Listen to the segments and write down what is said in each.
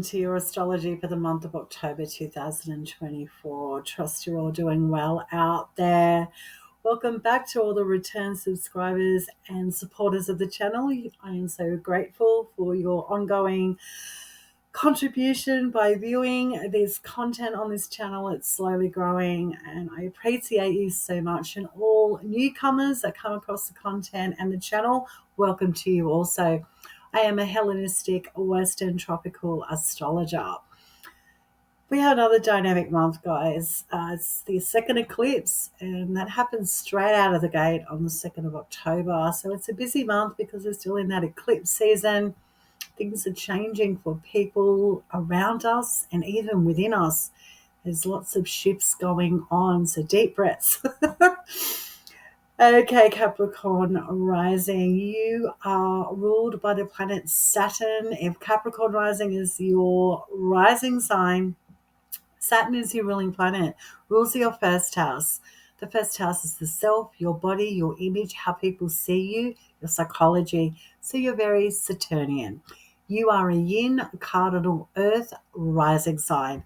to your astrology for the month of October 2024. Trust you're all doing well out there. Welcome back to all the return subscribers and supporters of the channel. I am so grateful for your ongoing contribution by viewing this content on this channel. It's slowly growing and I appreciate you so much. And all newcomers that come across the content and the channel, welcome to you also. I am a Hellenistic Western tropical astrologer. We have another dynamic month, guys. It's the second eclipse, and that happens straight out of the gate on the 2nd of October. So it's a busy month because we're still in that eclipse season. Things are changing for people around us and even within us. There's lots of shifts going on, so deep breaths. Okay, Capricorn Rising, you are ruled by the planet Saturn. If Capricorn Rising is your rising sign, Saturn is your ruling planet, rules your first house. The first house is the self, your body, your image, how people see you, your psychology. So you're very Saturnian. You are a yin, cardinal earth, rising sign.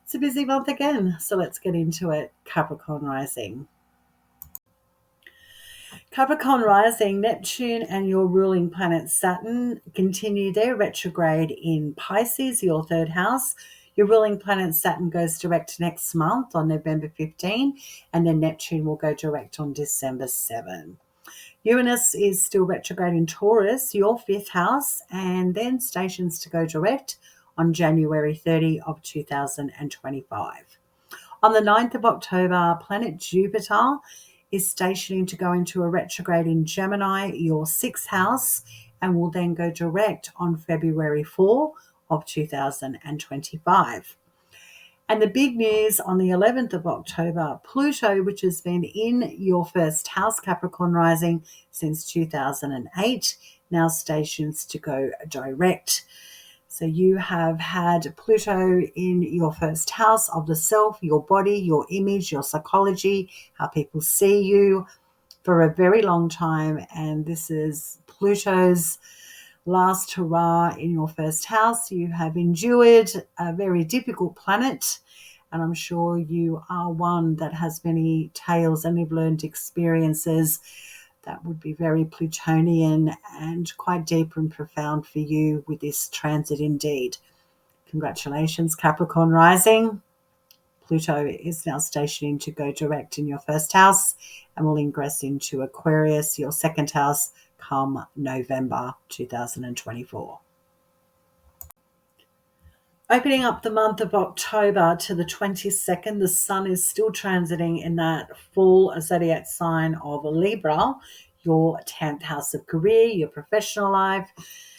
It's a busy month again, so let's get into it. Capricorn Rising. Capricorn Rising, Neptune and your ruling planet Saturn continue their retrograde in Pisces, your third house. Your ruling planet Saturn goes direct next month on November 15, and then Neptune will go direct on December 7. Uranus is still retrograde in Taurus, your fifth house, and then stations to go direct on January 30 of 2025. On the 9th of October, planet Jupiter is stationing to go into a retrograde in Gemini, your sixth house, and will then go direct on February 4 of 2025. And the big news on the 11th of October, Pluto, which has been in your first house, Capricorn Rising, since 2008, now stations to go direct. So you have had Pluto in your first house of the self, your body, your image, your psychology, how people see you for a very long time. And this is Pluto's last hurrah in your first house. You have endured a very difficult planet, and I'm sure you are one that has many tales and have learned experiences that would be very Plutonian and quite deep and profound for you with this transit indeed. Congratulations, Capricorn Rising. Pluto is now stationing to go direct in your first house and will ingress into Aquarius, your second house, come November 2024. Opening up the month of October to the 22nd, the sun is still transiting in that full zodiac sign of Libra, your 10th house of career, your professional life,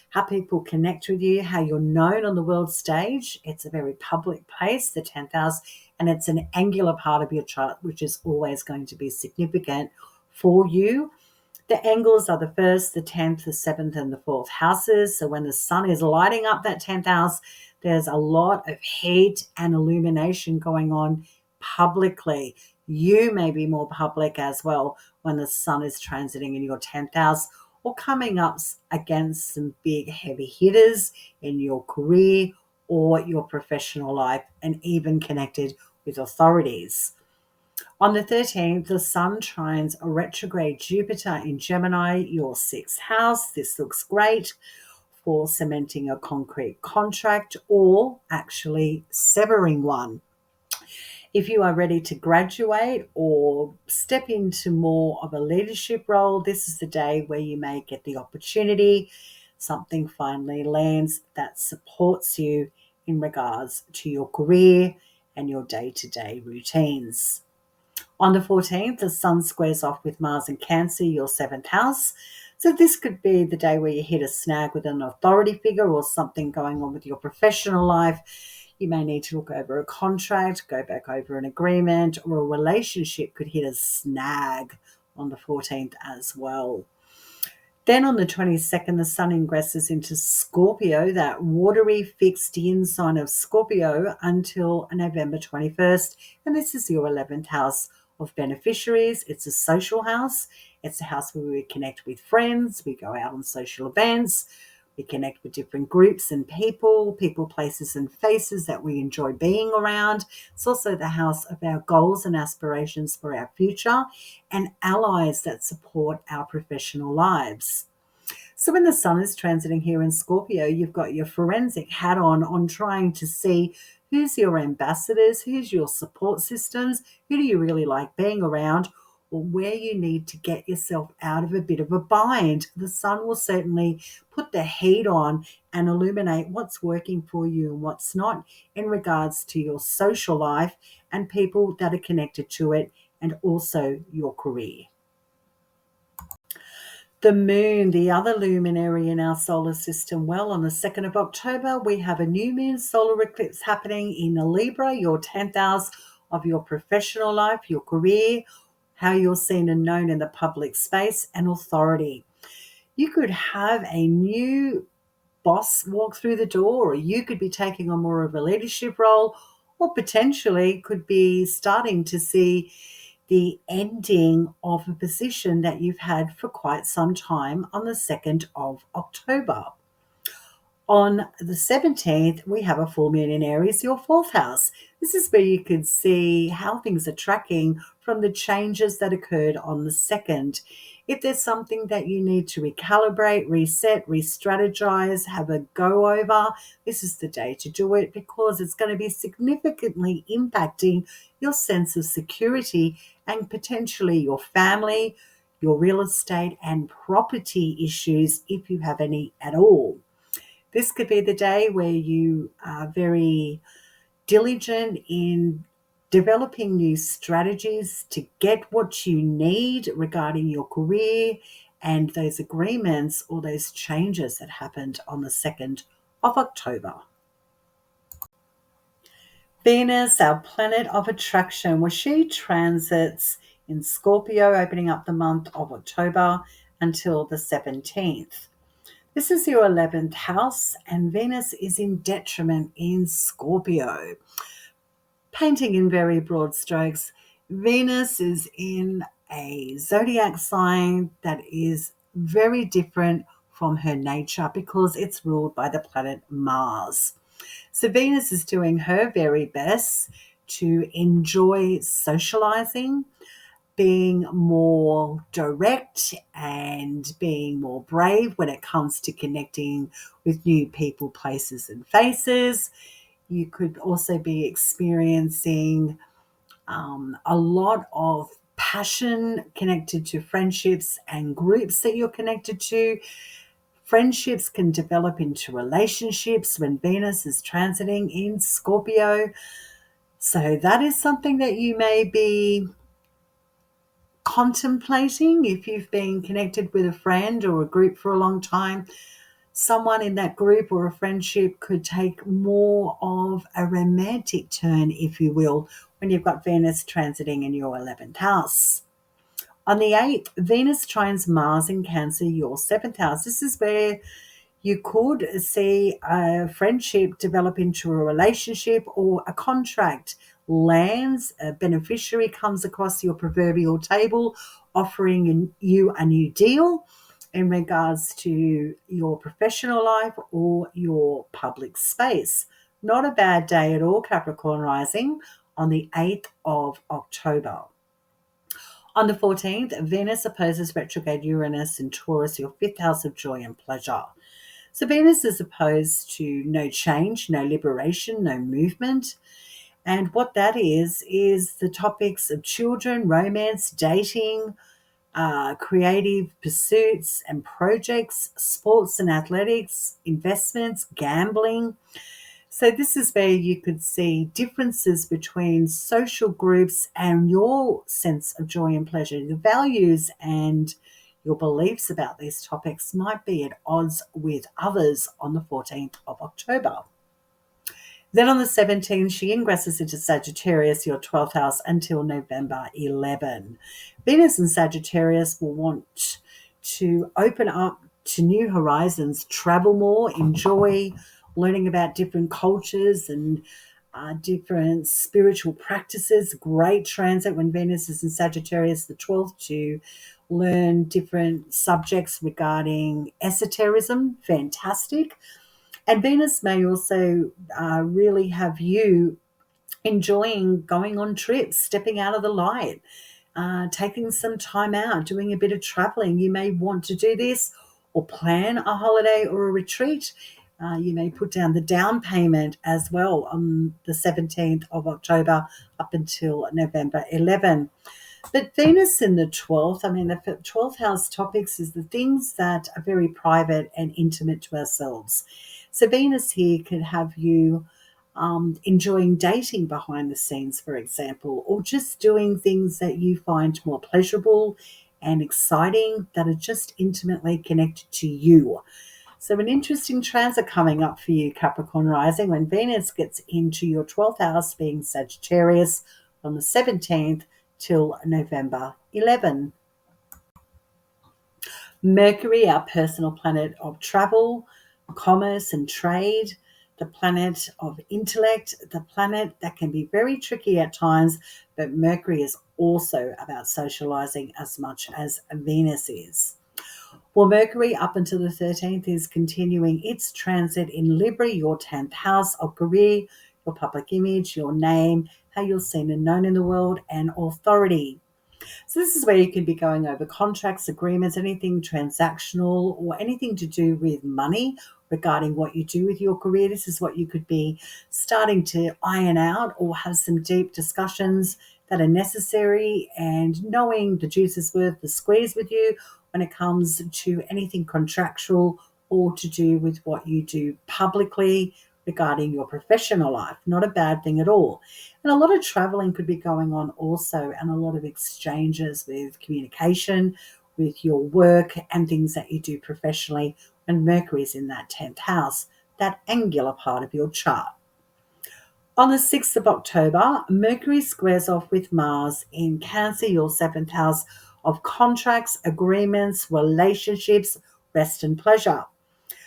how people connect with you, how you're known on the world stage. It's a very public place, the 10th house, and it's an angular part of your chart, which is always going to be significant for you. The angles are the 1st, the 10th, the 7th, and the 4th houses. So when the sun is lighting up that 10th house, there's a lot of heat and illumination going on publicly. You may be more public as well when the sun is transiting in your 10th house or coming up against some big heavy hitters in your career or your professional life, and even connected with authorities. On the 13th, the sun trines a retrograde Jupiter in Gemini, your sixth house. This looks great for cementing a concrete contract or actually severing one. If you are ready to graduate or step into more of a leadership role, this is the day where you may get the opportunity. Something finally lands that supports you in regards to your career and your day-to-day routines. On the 14th, the sun squares off with Mars in Cancer, your 7th house. So this could be the day where you hit a snag with an authority figure or something going on with your professional life. You may need to look over a contract, go back over an agreement, or a relationship could hit a snag on the 14th as well. Then on the 22nd, the sun ingresses into Scorpio, that watery fixed yin sign of Scorpio, until November 21st. And this is your 11th house of beneficiaries. It's a social house. It's a house where we connect with friends. We go out on social events. We connect with different groups and people, places, and faces that we enjoy being around. It's also the house of our goals and aspirations for our future and allies that support our professional lives. So when the sun is transiting here in Scorpio, you've got your forensic hat on trying to see who's your ambassadors, who's your support systems, who do you really like being around, or where you need to get yourself out of a bit of a bind. The sun will certainly put the heat on and illuminate what's working for you and what's not in regards to your social life and people that are connected to it, and also your career. The moon, the other luminary in our solar system, well, on the 2nd of October, we have a new moon solar eclipse happening in Libra, your 10th house of your professional life, your career, how you're seen and known in the public space, and authority. You could have a new boss walk through the door, or you could be taking on more of a leadership role, or potentially could be starting to see the ending of a position that you've had for quite some time on the 2nd of October. On the 17th, we have a full moon in Aries, your 4th house. This is where you could see how things are tracking from the changes that occurred on the 2nd. If there's something that you need to recalibrate, reset, re-strategize, have a go over, this is the day to do it, because it's going to be significantly impacting your sense of security and potentially your family, your real estate and property issues, if you have any at all. This could be the day where you are very diligent in developing new strategies to get what you need regarding your career and those agreements or those changes that happened on the 2nd of October. Venus, our planet of attraction, well, she transits in Scorpio, opening up the month of October until the 17th. This is your 11th house, and Venus is in detriment in Scorpio. Painting in very broad strokes, Venus is in a zodiac sign that is very different from her nature because it's ruled by the planet Mars. So Venus is doing her very best to enjoy socializing, being more direct and being more brave when it comes to connecting with new people, places, and faces. You could also be experiencing a lot of passion connected to friendships and groups that you're connected to. Friendships can develop into relationships when Venus is transiting in Scorpio. So that is something that you may be contemplating if you've been connected with a friend or a group for a long time. Someone in that group or a friendship could take more of a romantic turn, if you will, when you've got Venus transiting in your 11th house. On the 8th, Venus trines Mars in Cancer, your 7th house. This is where you could see a friendship develop into a relationship, or a contract lands, a beneficiary comes across your proverbial table offering you a new deal in regards to your professional life or your public space. Not a bad day at all, Capricorn Rising, on the 8th of October. On the 14th, Venus opposes retrograde Uranus in Taurus, your 5th house of joy and pleasure. So Venus is opposed to no change, no liberation, no movement. And what that is the topics of children, romance, dating, creative pursuits and projects, sports and athletics, investments, gambling. So this is where you could see differences between social groups and your sense of joy and pleasure. The values and your beliefs about these topics might be at odds with others on the 14th of October. Then on the 17th, she ingresses into Sagittarius, your 12th house, until November 11. Venus and Sagittarius will want to open up to new horizons, travel more, enjoy learning about different cultures and different spiritual practices. Great transit when Venus is in Sagittarius, the 12th, to learn different subjects regarding esotericism. Fantastic. And Venus may also really have you enjoying going on trips, stepping out of the light, taking some time out, doing a bit of traveling. You may want to do this or plan a holiday or a retreat. You may put down the down payment as well on the 17th of October up until November 11. But Venus in the 12th, I mean, the 12th house topics is the things that are very private and intimate to ourselves. So Venus here could have you enjoying dating behind the scenes, for example, or just doing things that you find more pleasurable and exciting that are just intimately connected to you. So an interesting transit coming up for you, Capricorn Rising, when Venus gets into your 12th house, being Sagittarius, from the 17th till November 11. Mercury, our personal planet of travel, commerce and trade, the planet of intellect, the planet that can be very tricky at times, but Mercury is also about socializing as much as Venus is. Well, Mercury up until the 13th is continuing its transit in Libra, your 10th house of career, your public image, your name, how you're seen and known in the world, and authority. So this is where you can be going over contracts, agreements, anything transactional or anything to do with money regarding what you do with your career. This is what you could be starting to iron out or have some deep discussions that are necessary, and knowing the juice is worth the squeeze with you when it comes to anything contractual or to do with what you do publicly regarding your professional life. Not a bad thing at all. And a lot of traveling could be going on also, and a lot of exchanges with communication, with your work and things that you do professionally when Mercury is in that 10th house, that angular part of your chart. On the 6th of October, Mercury squares off with Mars in Cancer, your 7th house of contracts, agreements, relationships, rest and pleasure.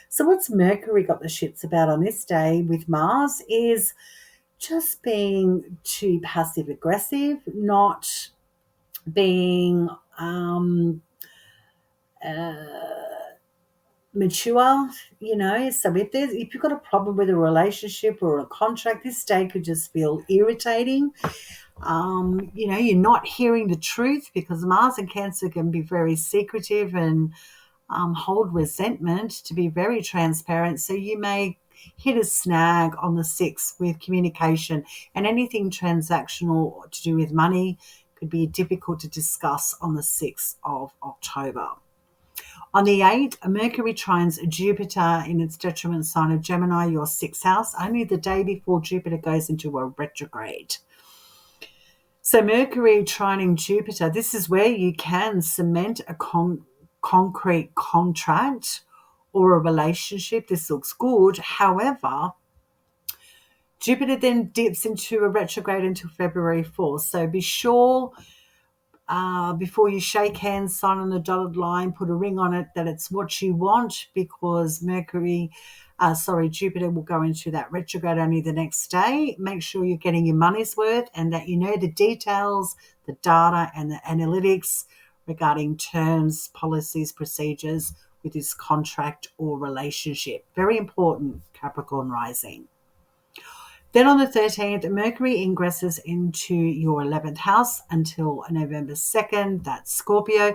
So what's Mercury got the shits about on this day with Mars is just being too passive aggressive, not being mature, So if you've got a problem with a relationship or a contract, this day could just feel irritating. You're not hearing the truth because Mars and Cancer can be very secretive and hold resentment, to be very transparent. So you may hit a snag on the 6th with communication, and anything transactional to do with money could be difficult to discuss on the 6th of October. On the 8th, Mercury trines Jupiter in its detriment sign of Gemini, your 6th house, only the day before Jupiter goes into a retrograde. So Mercury trining Jupiter, this is where you can cement a concrete contract or a relationship. This looks good. However, Jupiter then dips into a retrograde until February 4th. So be sure before you shake hands, sign on the dotted line, put a ring on it, that it's what you want, because Jupiter will go into that retrograde only the next day. Make sure you're getting your money's worth and that you know the details, the data and the analytics regarding terms, policies, procedures with this contract or relationship. Very important, Capricorn Rising. Then on the 13th, Mercury ingresses into your 11th house until November 2nd. That's Scorpio.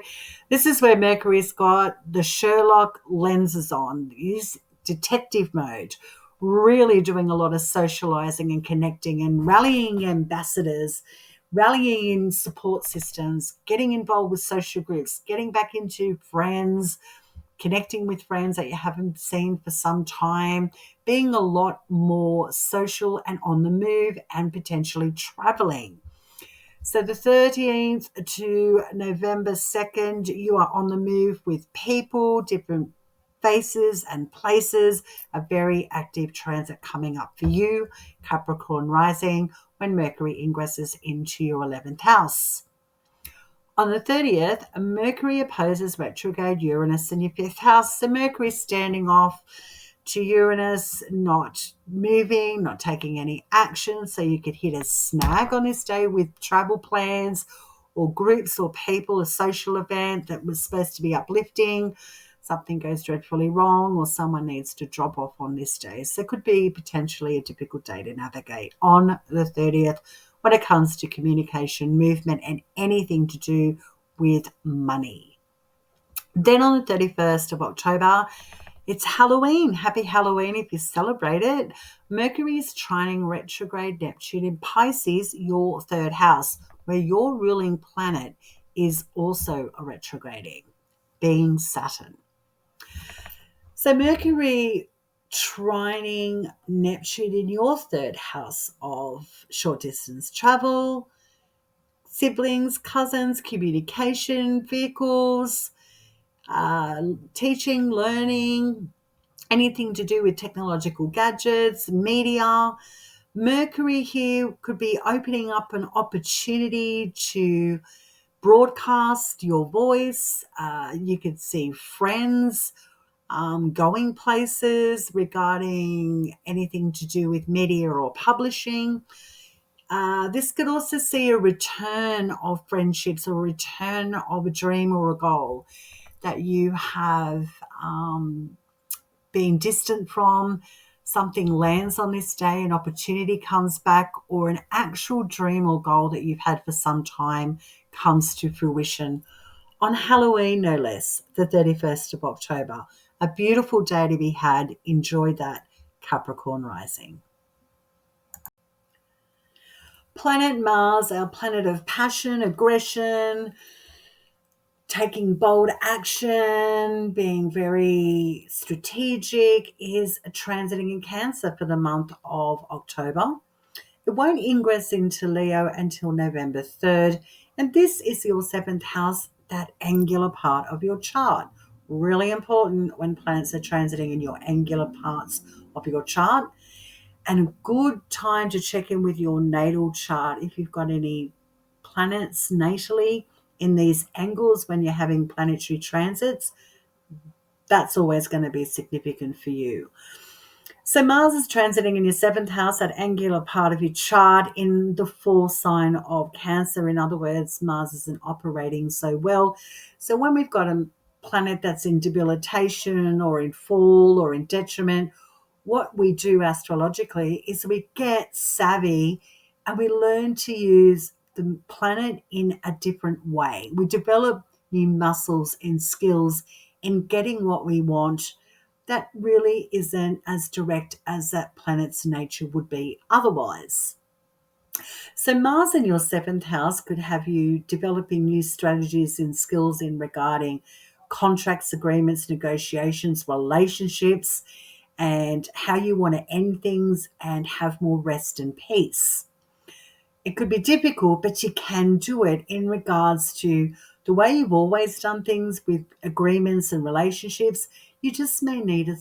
This is where Mercury's got the Sherlock lenses on. He's detective mode, really doing a lot of socializing and connecting and rallying ambassadors, rallying in support systems, getting involved with social groups, getting back into friends, connecting with friends that you haven't seen for some time, being a lot more social and on the move, and potentially traveling. So the 13th to November 2nd, you are on the move with people, different faces and places. A very active transit coming up for you, Capricorn Rising, when Mercury ingresses into your 11th house. On the 30th, Mercury opposes retrograde Uranus in your 5th house. So Mercury standing off to Uranus, not moving, not taking any action. So you could hit a snag on this day with travel plans or groups or people, a social event that was supposed to be uplifting, something goes dreadfully wrong, or someone needs to drop off on this day. So it could be potentially a difficult day to navigate on the 30th when it comes to communication, movement, and anything to do with money. Then on the 31st of October, it's Halloween. Happy Halloween if you celebrate it. Mercury is trining retrograde Neptune in Pisces, your third house, where your ruling planet is also retrograding, being Saturn. So Mercury trining Neptune in your third house of short distance travel, siblings, cousins, communication, vehicles, teaching, learning, anything to do with technological gadgets, media. Mercury here could be opening up an opportunity to broadcast your voice. You could see friends going places regarding anything to do with media or publishing. This could also see a return of friendships or a return of a dream or a goal that you have been distant from. Something lands on this day, an opportunity comes back, or an actual dream or goal that you've had for some time comes to fruition on Halloween, no less, the 31st of October. A beautiful day to be had. Enjoy that, Capricorn Rising. Planet Mars, our planet of passion, aggression, taking bold action, being very strategic, is transiting in Cancer for the month of October. It won't ingress into Leo until November 3rd. And this is your seventh house, that angular part of your chart. Really important when planets are transiting in your angular parts of your chart. And a good time to check in with your natal chart if you've got any planets natally in these angles when you're having planetary transits. That's always going to be significant for you. So Mars is transiting in your seventh house, that angular part of your chart, in the full sign of Cancer. In other words, Mars isn't operating so well. So when we've got a planet that's in debilitation or in fall or in detriment, what we do astrologically is we get savvy and we learn to use the planet in a different way. We develop new muscles and skills in getting what we want that really isn't as direct as that planet's nature would be otherwise. So Mars in your seventh house could have you developing new strategies and skills in regarding contracts, agreements, negotiations, relationships, and how you want to end things and have more rest and peace. It could be difficult, but you can do it in regards to the way you've always done things with agreements and relationships. You just may need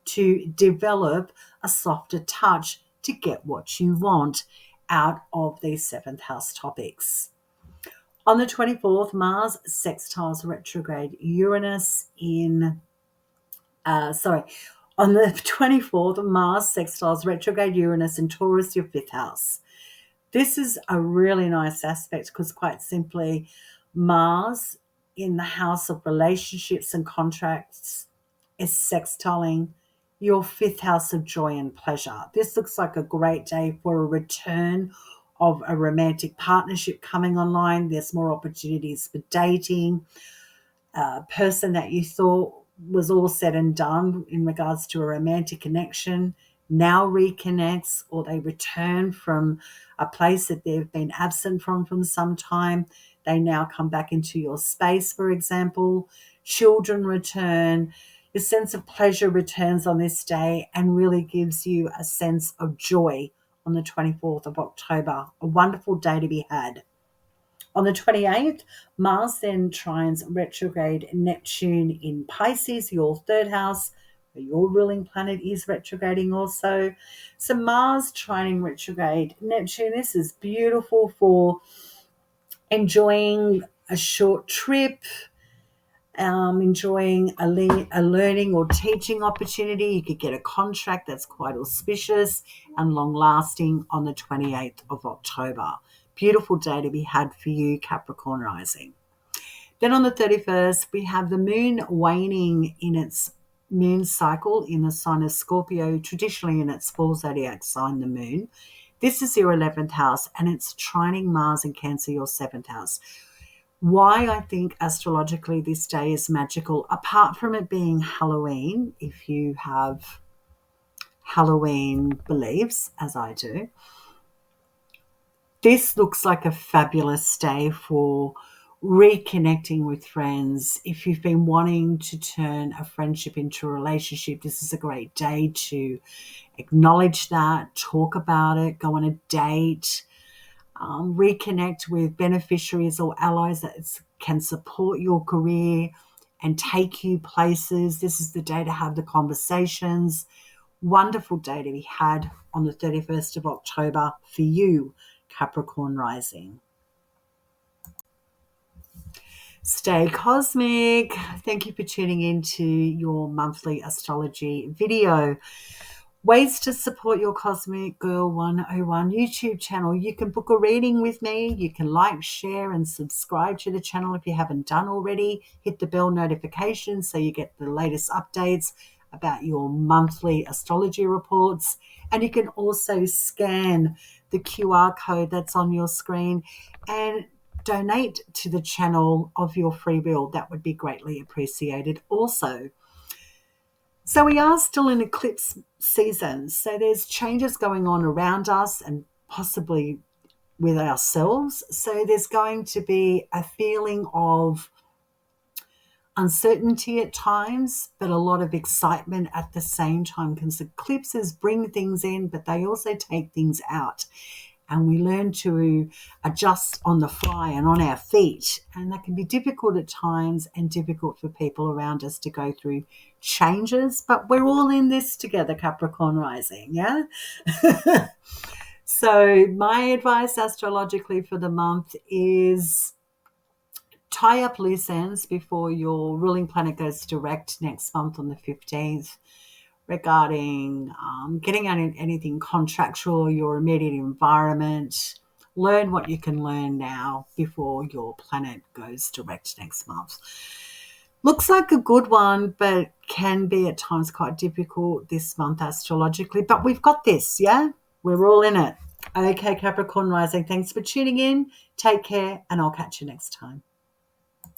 to develop a softer touch to get what you want out of these seventh house topics. On the 24th, Mars sextiles retrograde Uranus in, on the 24th, Mars sextiles retrograde Uranus in Taurus, your fifth house. This is a really nice aspect because, quite simply, Mars in the house of relationships and contracts is sextiling your fifth house of joy and pleasure. This looks like a great day for a return of a romantic partnership coming online. There's more opportunities for dating. A person that you thought was all said and done in regards to a romantic connection now reconnects, or they return from a place that they've been absent from some time. They now come back into your space, for example. Children return. Your sense of pleasure returns on this day and really gives you a sense of joy on the 24th of October. A wonderful day to be had. On the 28th, Mars then trines retrograde Neptune in Pisces, your third house, where your ruling planet is retrograding also. So Mars trining retrograde Neptune, this is beautiful for enjoying a short trip, enjoying a learning or teaching opportunity. You could get a contract that's quite auspicious and long-lasting on the 28th of October. Beautiful day to be had for you, Capricorn Rising. Then on the 31st, we have the moon waning in its moon cycle in the sign of Scorpio, traditionally in its full zodiac sign, the moon. This is your 11th house, and it's trining Mars in Cancer, your 7th house. Why I think astrologically this day is magical, apart from it being Halloween, if you have Halloween beliefs, as I do, this looks like a fabulous day for reconnecting with friends. If you've been wanting to turn a friendship into a relationship, this is a great day to acknowledge that, talk about it, go on a date, reconnect with beneficiaries or allies that can support your career and take you places. This is the day to have the conversations. Wonderful day to be had on the 31st of October for you, Capricorn Rising. Stay cosmic. Thank you for tuning into your monthly astrology video. Ways to support your Cosmic Girl 101 YouTube channel. You can book a reading with me. You can like, share, and subscribe to the channel if you haven't done already. Hit the bell notification so you get the latest updates about your monthly astrology reports. And you can also scan the QR code that's on your screen and donate to the channel of your free will. That would be greatly appreciated also. So we are still in eclipse season. So there's changes going on around us and possibly with ourselves. So there's going to be a feeling of uncertainty at times, but a lot of excitement at the same time, because eclipses bring things in, but they also take things out. And we learn to adjust on the fly and on our feet. And that can be difficult at times and difficult for people around us to go through changes. But we're all in this together, Capricorn Rising, yeah? So my advice astrologically for the month is tie up loose ends before your ruling planet goes direct next month on the 15th. Regarding getting out in anything contractual, your immediate environment. Learn what you can learn now before your planet goes direct next month. Looks like a good one, but can be at times quite difficult this month astrologically. But we've got this, yeah? We're all in it. Okay, Capricorn Rising, thanks for tuning in. Take care, and I'll catch you next time.